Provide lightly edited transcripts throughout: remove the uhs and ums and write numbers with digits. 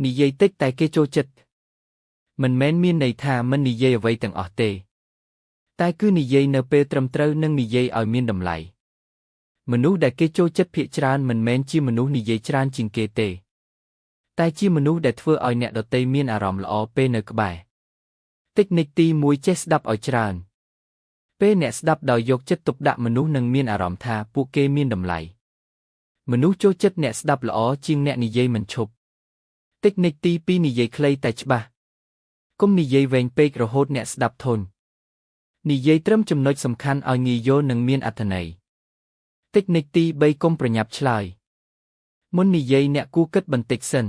និយាយតិចតែគេចូលចិត្តមិនមែនមានន័យថាមិននិយាយអ្វីទាំងអស់ទេតែគឺនិយាយនៅពេលត្រឹមត្រូវនិងនិយាយឲ្យមានតម្លៃមនុស្សដែលគេចូលចិត្តភាគច្រើនមិនមែនជាមនុស្សនិយាយច្រើនជាងគេទេតែជាមនុស្សដែលធ្វើឲ្យអ្នកដទៃមានអារម្មណ៍ល្អពេលនៅក្បែរតិចនិចទី1ចេះស្ដាប់ឲ្យច្រើនពេលអ្នកស្ដាប់ដោយយកចិត្តទុកដាក់មនុស្សនឹងមានអារម្មណ៍ថាពួកគេមានតម្លៃមនុស្សចូលចិត្តអ្នកស្ដាប់ល្អជាងអ្នកនិយាយមិនឈប់តិចនិចទី2និយាយខ្លីតែច្បាស់កុំនិយាយវែងពេករហូតអ្នកស្ដាប់ធន់និយាយត្រឹមចំណុចសំខាន់ឲ្យងាយយល់និងមានអត្ថន័យតិចនិចទី3កុំប្រញាប់ឆ្លើយមុននិយាយអ្នកគួរគិតបន្តិចសិន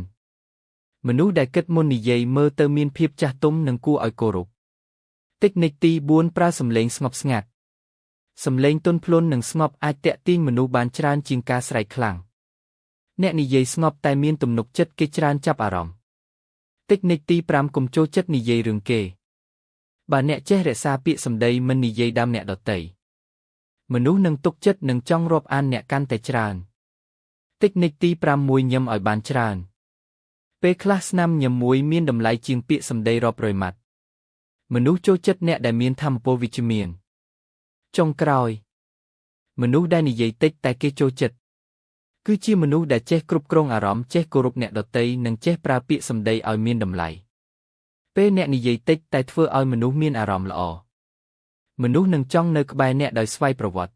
មនុស្សដែលគិតមុននិយាយមើលទៅមានភាពចាស់ទុំនិងគួរឲ្យគោរពតិចនិចទី4ប្រើសំឡេងស្ងប់ស្ងាត់សំឡេងទន់ភ្លន់និងស្ងប់អាចទាក់ទាញមនុស្សបានច្រើនជាងការស្រែកខ្លាំងអ្នកនិយាយស្ងប់តែមានទំនុកចិត្តគេច្រើនចាប់អារម្មណ៍តិចនិចទី5កុំចូលចិត្តនិយាយរឿងគេបើអ្នកចេះរក្សាពាក្យសម្ដីមិននិយាយដាំអ្នកដទៃមនុស្សនឹងទុកចិត្តនិងចង់រាប់អានអ្នកកាន់តែច្រើនតិចនិចទី6ញឹមឲ្យបានច្រើនពេលខ្លះស្នាមញឹមមួយមានតម្លៃជាងពាក្យសម្ដីរាប់រយម៉ាត់មនុស្សចូលចិត្តអ្នកដែលមានថាមពលវិជ្ជមានចុងក្រោយមនុស្សដែលនិយាយតិចតែគេចូលចិត្តគឺជាមនុស្សដែលចេះគ្រប់គ្រងអារម្មណ៍ចេះគោរពអ្នកដទៃនិងចេះប្រើពាក្យសម្ដីឲ្យមានតម្លៃពេលអ្នកនិយាយតិចតែធ្វើឲ្យមនុស្សមានអារម្មណ៍ល្អមនុស្សនឹងចង់នៅក្បែរអ្នកដោយស្វ័យប្រវត្តិ